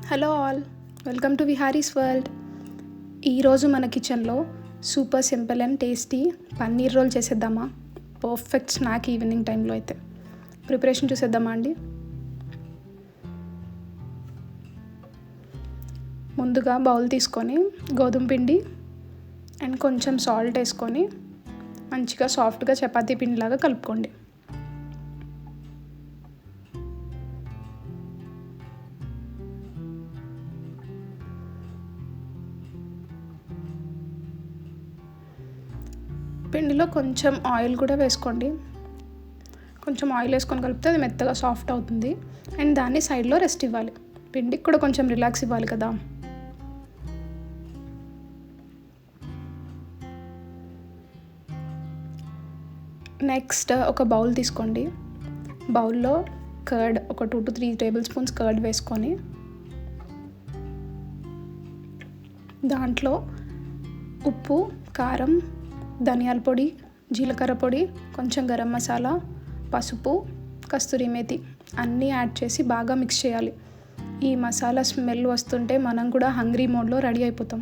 Hello all, welcome to Vihari's world. ఈరోజు మన కిచెన్లో super simple and tasty paneer roll చేసేద్దామా? పర్ఫెక్ట్ స్నాక్ ఈవినింగ్ టైంలో అయితే. ప్రిపరేషన్ చూసేద్దామా అండి? ముందుగా బౌల్ తీసుకొని గోధుమ పిండి అండ్ కొంచెం సాల్ట్ వేసుకొని మంచిగా సాఫ్ట్గా చపాతీ పిండిలాగా కలుపుకోండి. పిండిలో కొంచెం ఆయిల్ కూడా వేసుకోండి. కొంచెం ఆయిల్ వేసుకొని కలిపితే అది మెత్తగా సాఫ్ట్ అవుతుంది అండ్ దాన్ని సైడ్లో రెస్ట్ ఇవ్వాలి. పిండికి కూడా కొంచెం రిలాక్స్ ఇవ్వాలి కదా. నెక్స్ట్ ఒక బౌల్ తీసుకోండి. బౌల్లో కర్డ్ ఒక 2 to 3 టేబుల్ స్పూన్స్ కర్డ్ వేసుకొని దాంట్లో ఉప్పు, కారం, ధనియాల పొడి, జీలకర్ర పొడి, కొంచెం గరం మసాలా, పసుపు, కస్తూరి మేతి అన్నీ యాడ్ చేసి బాగా మిక్స్ చేయాలి. ఈ మసాలా స్మెల్ వస్తుంటే మనం కూడా హంగ్రీ మోడ్లో రెడీ అయిపోతాం.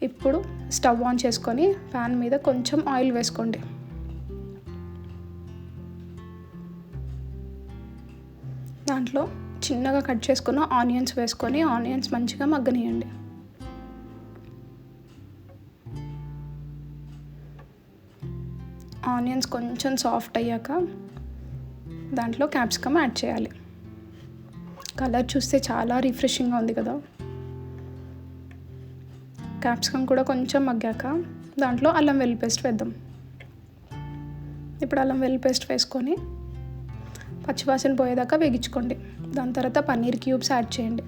ఇప్పుడు స్టవ్ ఆన్ చేసుకొని ప్యాన్ మీద కొంచెం ఆయిల్ వేసుకోండి. దాంట్లో చిన్నగా కట్ చేసుకున్న ఆనియన్స్ వేసుకొని ఆనియన్స్ మంచిగా మగ్గనియండి. ఆనియన్స్ కొంచెం సాఫ్ట్ అయ్యాక దాంట్లో క్యాప్సికమ్ యాడ్ చేయాలి. కలర్ చూస్తే చాలా రిఫ్రెషింగ్గా ఉంది కదా. క్యాప్సికమ్ కూడా కొంచెం మగ్గాక దాంట్లో అల్లం వెల్లుల్లి పేస్ట్ వేద్దాం. ఇప్పుడు అల్లం వెల్లుల్లి పేస్ట్ వేసుకొని పచ్చివాసన పోయేదాకా వేగించుకోండి. దాని తర్వాత పన్నీర్ క్యూబ్స్ యాడ్ చేయండి.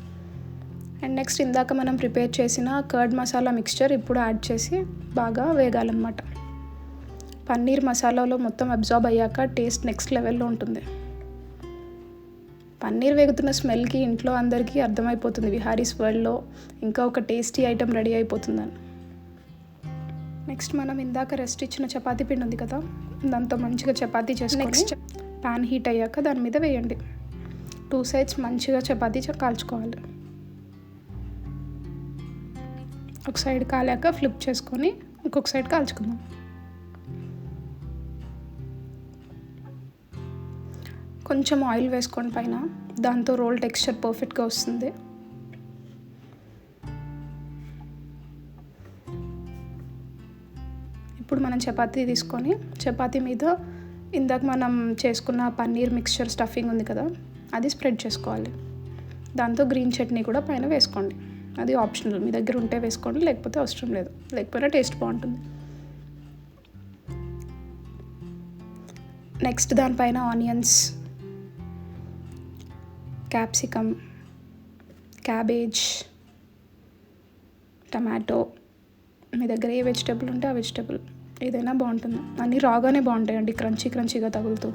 అండ్ నెక్స్ట్ ఇందాక మనం ప్రిపేర్ చేసిన కర్డ్ మసాలా మిక్స్చర్ ఇప్పుడు యాడ్ చేసి బాగా వేగాలన్నమాట. పన్నీర్ మసాలాలో మొత్తం అబ్జార్బ్ అయ్యాక టేస్ట్ నెక్స్ట్ లెవెల్లో ఉంటుంది. పన్నీర్ వేగుతున్న స్మెల్కి ఇంట్లో అందరికీ అర్థమైపోతుంది విహారీస్ వరల్డ్లో ఇంకా ఒక టేస్టీ ఐటెం రెడీ అయిపోతుందని. నెక్స్ట్ మనం ఇందాక రెస్ట్ ఇచ్చిన చపాతీ పిండి ఉంది కదా, దాంతో మంచిగా చపాతీ చేసుకొని నెక్స్ట్ ప్యాన్ హీట్ అయ్యాక దాని మీద వేయండి. 2 sides మంచిగా చపాతీ కాల్చుకోవాలి. ఒక సైడ్ కాలాక ఫ్లిప్ చేసుకొని ఇంకొక సైడ్ కాల్చుకుందాం. కొంచెం ఆయిల్ వేసుకోండి పైన, దాంతో రోల్ టెక్స్చర్ పర్ఫెక్ట్గా వస్తుంది. ఇప్పుడు మనం చపాతీ తీసుకొని చపాతీ మీద ఇందాక మనం చేసుకున్న పన్నీర్ మిక్స్చర్ స్టఫింగ్ ఉంది కదా, అది స్ప్రెడ్ చేసుకోవాలి. దాంతో గ్రీన్ చట్నీ కూడా పైన వేసుకోండి. అది ఆప్షనల్, మీ దగ్గర ఉంటే వేసుకోండి, లేకపోతే అవసరం లేదు. లేకపోయినా టేస్ట్ బాగుంటుంది. నెక్స్ట్ దానిపైన ఆనియన్స్, క్యాప్సికమ్, క్యాబేజ్, టమాటో, మీ దగ్గర ఏ వెజిటేబుల్ ఉంటే ఆ వెజిటేబుల్ ఏదైనా బాగుంటుంది. అన్నీ రాగానే బాగుంటాయండి, క్రంచీగా తగులుతూ.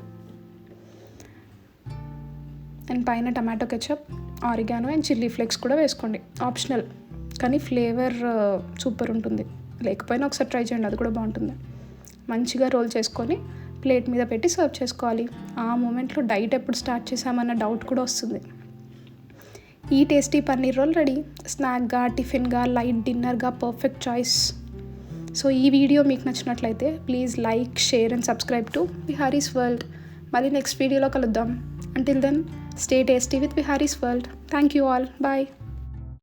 అండ్ పైన tomato ketchup, oregano and chilli flakes కూడా వేసుకోండి. ఆప్షనల్, కానీ ఫ్లేవర్ సూపర్ ఉంటుంది. లేకపోయినా ఒకసారి ట్రై చేయండి, అది కూడా బాగుంటుంది. మంచిగా రోల్ చేసుకొని ప్లేట్ మీద పెట్టి సర్వ్ చేసుకోవాలి. ఆ మూమెంట్లో డైట్ ఎప్పుడు స్టార్ట్ చేసామన్న డౌట్ కూడా వస్తుంది. ఈ టేస్టీ పన్నీర్ రోల్ రెడీ. స్నాక్గా, టిఫిన్గా, లైట్ డిన్నర్గా పర్ఫెక్ట్ చాయిస్. సో ఈ వీడియో మీకు నచ్చినట్లయితే please like, share and subscribe to Vihari's world. మళ్ళీ నెక్స్ట్ వీడియోలో కలుద్దాం. Until then, stay tasty with Vihari's world. Thank you all. Bye.